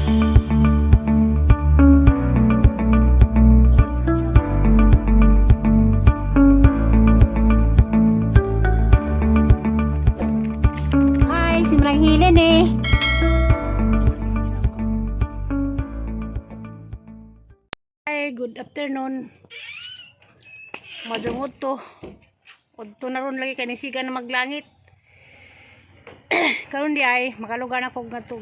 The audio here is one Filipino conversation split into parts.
Hi, simrang hilin eh. Hi, good afternoon. Madungod to. Udto na ron lagi kanisiga na maglangit. Karon di ay makalugan ako ngadto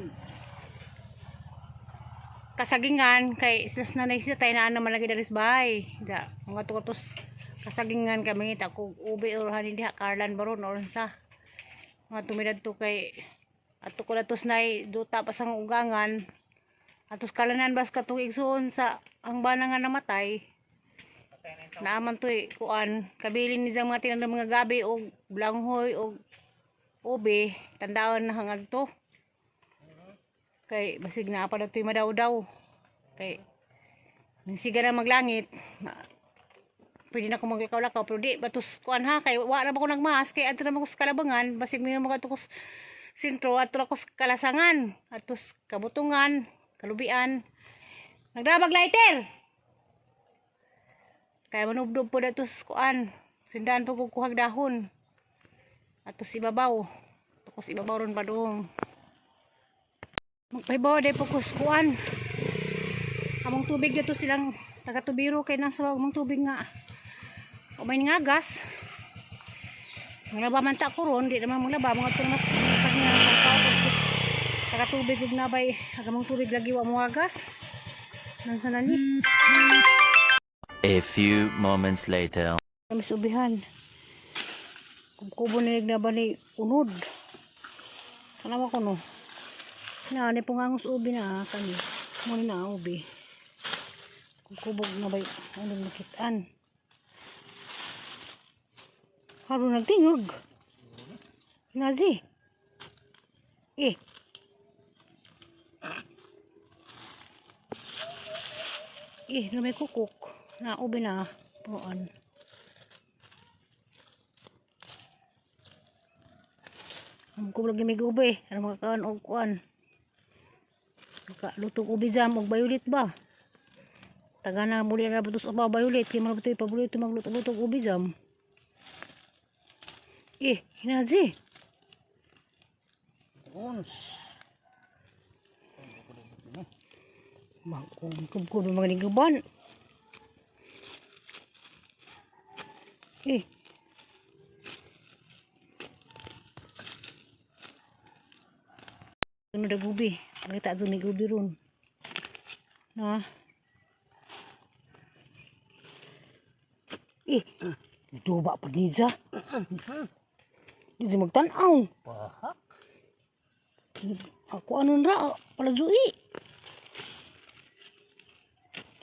kasagingan kay sus nanay siya tay naa naman lagi dari sa bahay. Da mga tutos kasagingan kami ta ko ube or hani diha Karlan baron or sa mga tumidad to kay ato ko datos nay duta pa sang ugangan atos kalanan bas katong igsoon sa ang bana nga namatay. Naaman to eh, kuan, kabilin ni mga tinang mga gabi o blanghoy o ube, tandaan na hangag to. Kay basig na pa datoy madaw-daw. Kay nangsiga na maglangit. Pwede na ko maglakaw-lakaw pero di batos kuan ha kay wa ra ba ko nagmaas kay adto na ko sa Kalabangan, basig mi mga tukos sentro at ko sa Kalasangan, atos Kabutungan, Kalubian. Nagdabag lighter. Kaya manubdob po datos kuan. Sindahan po kukuhag dahon. Atos ibabaw. Tukos ibabaw ron pa doon. Magpahibaw day po kuan. Among tubig dito silang taga-tubiro kay nasa among tubig nga. O may ngagas. Maglaba man ta ko ron. Di naman maglaba. Mga tunas. Taga-tubig ug nabay. Agamang tubig lagi wa mga gas. Nansa na ni. A few moments later. Kami subihan. Kubo na ba ni unod. Kanawa ko no. Na, pong angus ubi na kami. Muna na ubi. Kubog na ba ano nakitaan. Haro nagtingog. Nazi. Eh. Na may kukuk. Na ubi na puan. Ko lagi may ube, ano mga kaan og kuan. Lutong ubi jam og violet ba? Taga na muli na butos ba violet kay mga butoy paborito magluto-lutong ubi jam. Hinazi. Ons. Magkub ko mga niguban. Ano da gubi? Nakita doon may gubi ron. Na? Duba pa niya. Hindi magtanaw. Pahak. Ako ano na, palazui.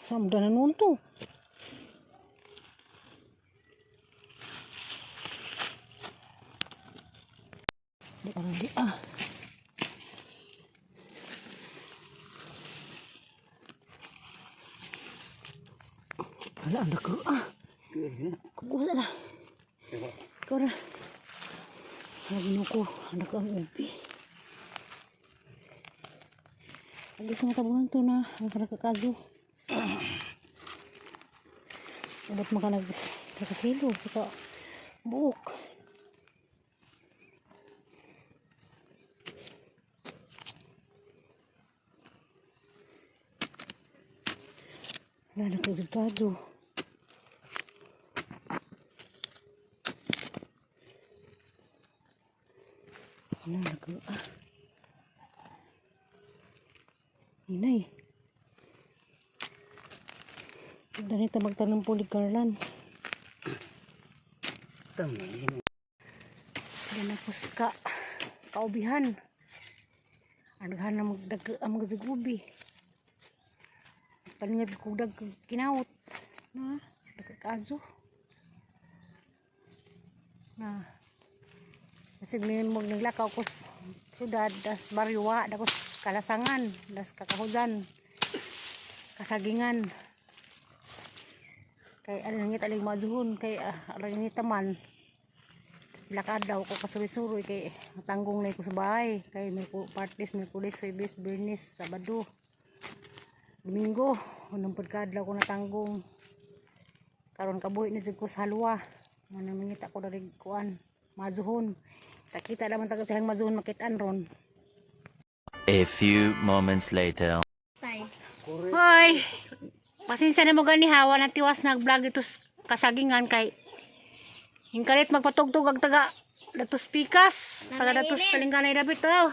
Samda na nun to. Di Wala, anda ko. Kukuha na. Ikaw na. Nagino ko. Anda ko ang ubi. Agis nga tabunan to na. Ang karakakazo. Dapat makanagkakilo. Saka buok. Wala na ko resultado. Wala na ko. Inay. Ganito magtanong po ni Karlan. Yan ako sa kaubihan. Anaghan na magdagubi. Palingad ko dag kinawot. Na, nagkakazo. Na. Kasi minimog naglakaw ko sa syudad, das bariwa, das Kalasangan, das Kakahudan, Kasagingan. Kay ano nga taling maduhon, kay alang ni taman. Lakad daw ko kasuri-suri kay tanggong na ko sa bahay. Kay may parties, may pulis, Webes, Bernis, Sabado. Domingo, unang pagkadlaw ko natanggong. Karon kabuhi na jud ko sa halwa. Manang mangita ko dari kuan, mazuhon. Takita naman taga siyang mazuhon makitaan ron. A few moments later. Hoy. Pasensya na mo gani hawa na tiwas nag-vlog dito sa kasagingan kay hingkalit magpatugtog ag taga datos pikas, taga datos kalinganay dabit to.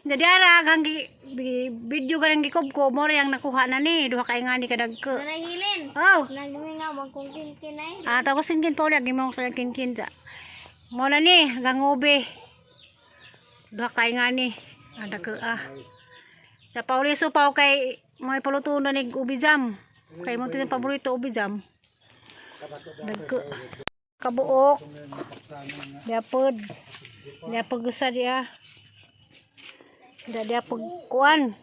Jadi ara gang video ganang gikob ko mo yang nakuha na ni duha kay ngani kadag ko. Hilin. Oh. Nagmi nga magkong kinkinay. Ah, tago singkin pa ulit gimo sa kinkin sa. Mo na ni gangobe. Duha kay ngani. Ada ke Sa pauliso pa kay may paluto na nig ubi jam. Kay mo tin paborito ubi jam. Dagko kabuok. Diapod. Diapod gusa dia. Dia pag kuan.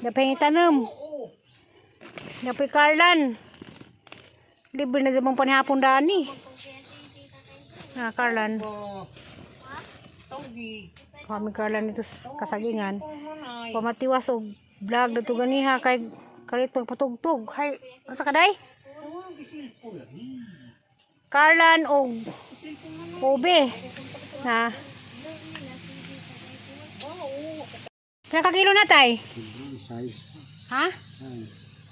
Dia pengen tanam. Dia pag karlan. Libre na zamang panihapon dani. Ah, karlan. Kami karlan ito kasagingan. Pamatiwas og vlog dito ganiha kay kalit pagpatugtog. Hay, asa ka day? Karlan og ube. Na. Pila ka kilo na tay? Ha?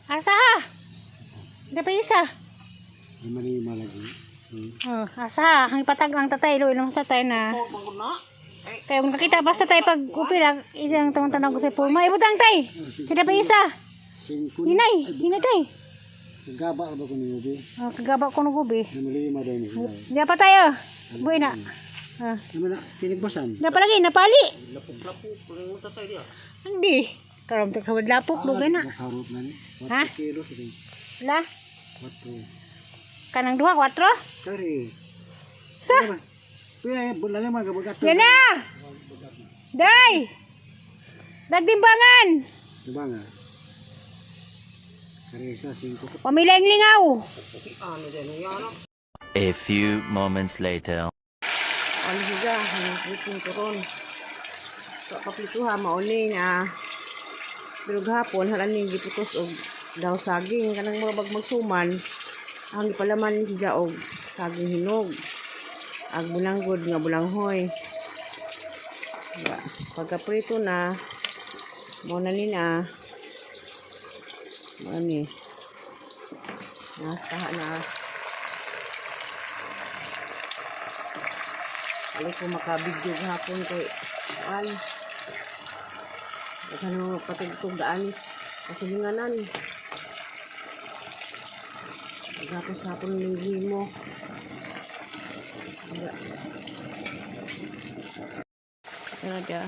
Asa ha? Hindi pa isa. Oh, asa ang patag ang tatay lo ilong sa tay na. Kaya kung nakita basta tay pag upila isang tanong ko sa pulma ibutang tay. Hindi pa isa. Hinay tay. Kagaba ba ko ni Ubi? Oh, kagaba ko ng ubi. Namalima daw ni. Diya pa tayo. Buhay na. Ah. Naman na tinigbasan. Diya pa lagi napali. Hindi. Karam ta kawad lapok lugay na. Harot na ni. Ha? 4 kilo sa din. La, 4. kanang 2 4. Kari. Sa. Pila bulala man gabag ato. Yan na! Day! Nagtimbangan! Diba nga? Kari sa 5. Pamilang lingaw! A few moments later. Ano siya? Hanapin ko ron. So, paplituha, mauni nga. Pero gahapon, halanin giputos og daw saging. Kanang mga magsuman. Ang palaman siya og saging hinog. Ag bulanggod nga bulanghoy. Pagkaprito na, muna ni na. Ano naskaha na. Alay ko makabidyo hapon kay Juan. At ano patugtog daanis. Kasi linganan. Tapos hapon ng mo. Ano dia?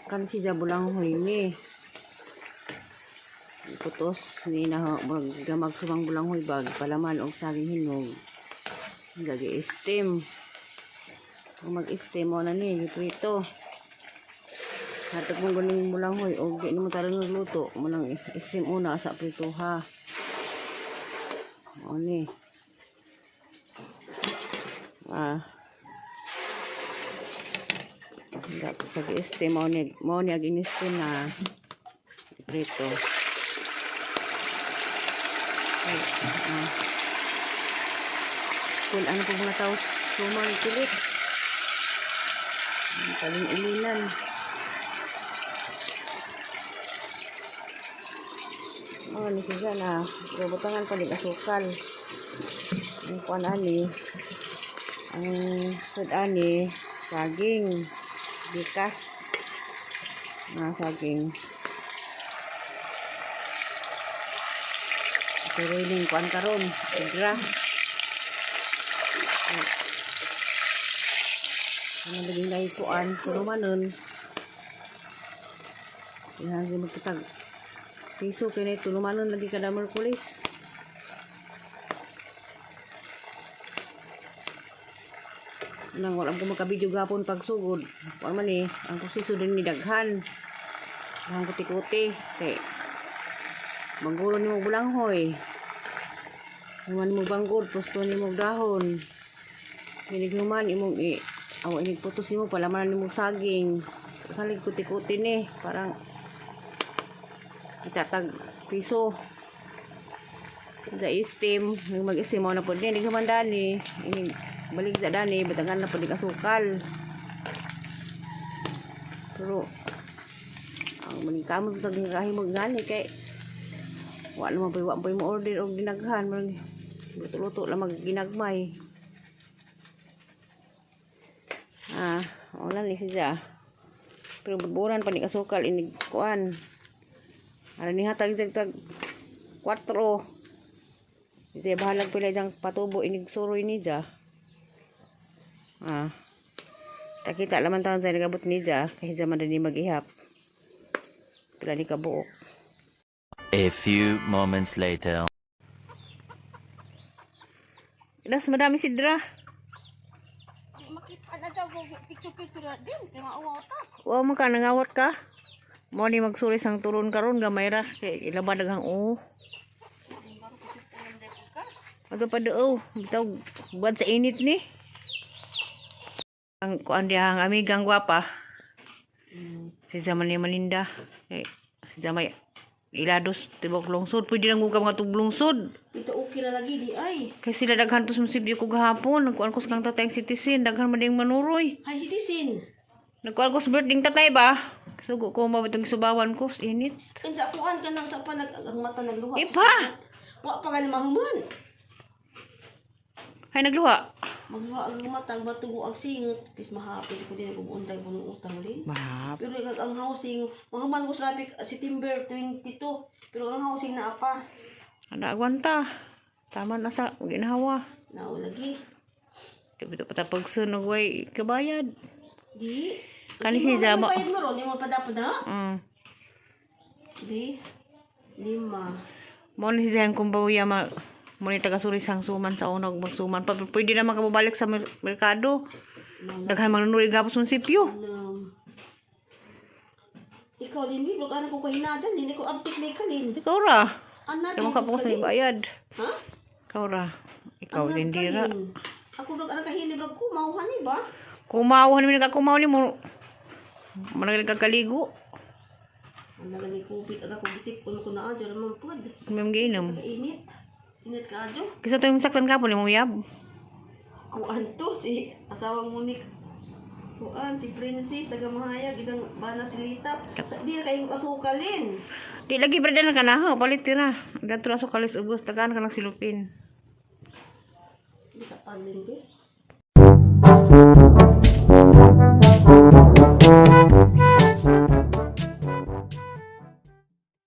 Kan si Jabulang hoy ni. Putos ni na gamag sumang bulang hoy bag palaman og saging hinog. Lagi steam. Kung mag-steam mo na ni ito. Hatag mong guling bulang hoy og di mo tarang nagluto mo nang steam una sa prito ha. O ni. Dapat sa steam mo ni ag in-steam na prito. Kung ano po mga tao sumang kilit paling ilinan ni siya na robotangan paling asukal ang kuan ani ang sud ani saging bikas na saging sariling kuan karon igra ano naging lahi kuan tulumanon lagi magkatag piso kini tulumanon lagi kada Merkulis nang wala ko makabidyo gapon pagsugod kuan man ni ang proseso din ni daghan ang kuti-kuti kay manggulo ni mo bulanghoy naman mo banggod pusto ni mo dahon Pinighuman imong Awa ini putus mo pala man mo saging. Salig kuti-kuti ni parang itatag piso. Sa steam, mag-steam mo na po din, hindi ka mandani. Ini balik sa dani, batangan na po di kasukal. Pero ang maningkamot sa kahimog gani kay wala naman po mo order og dinaghan, luto-luto lang magginagmay. Wala ni siya. Pero buburan pa ni kasukal ini kuan. Ara ni hatag tag 4. Kasi bahalag pila diyang patubo inig suroy ni dya. Takita laman taon sa nagabot ni dya. Kahit zaman na ni mag-ihap. Pila ni kabuok. A few moments later. Ilas madami sidra. Makita na daw picture-picture din. Kaya maawaw ta. Wow man ka nangawat ka. Mo ni magsuri sang turon karon gamay ra kay ilabad daghang Aga pa do, bitaw buwan sa init ni. Ang kuan dia ang amigang gwapa. Si Zaman ni Malinda. Si Zaman ilados tibok lungsod, pwede lang gugam nga tug lungsod. Ito okay na lagi di ay. Kay sila daghan tos musibyo ko gahapon, nagkuan ko sa kang tatay citizen, daghan man ding manuroy. Hi citizen. Nagkuan ko sa birthday tatay ba? Sugo ko mabitong subawan ko, sa init. Kinsa kuan ka nang sa panag ang mata nagluha. Ipa! Wa pa gani mahuman. Ay nagluha. Magluha ang mata ang batugo ang singot. Kis mahapit ko din kung unday ko ng utang din. Mahap. Pero ang housing, mahuman ko sa September 22. Pero ang housing na apa. Ana agwanta. Tama na sa ginahawa. Nao lagi. Dito patapag sunog way kabayad. Di. Kani si Zama. Bayad mo ron, yung mga padapad ha? Mm. Di. 5. Mo ni siya kumbawya mo ni taga Surisang suman sa unog magsuman. Pwede na makababalik sa merkado. Daghan manunoy gapos munisipyo. Ikaw din, Biblo, ka na ko kahina dyan. Hindi ko update na ikalin. Ikaw ra. Anak, Kamu ka po sa bayad. ha? Ikaw ra. Ikaw din dira. Ako bro, anak kahini bro, kumauhan ni ba? Kumawa ni kumaw ni mo. Managal kagaligo. Ang nagali kupit, ako bisip, kung ko na adyo, naman pod. Kumem giinom. Init. Init ka adyo. Kisa to yung saktan ka po ni mo yab. Kuan to, si asawang munik. Kuan, si Princess, taga Mahayag, isang bana si Lita. Di na kayong kasukalin. Di lagi berada na kanaho, palit tira. Dato ra so kalis ubos tagaan ka ng silupin. Di sa palin, be.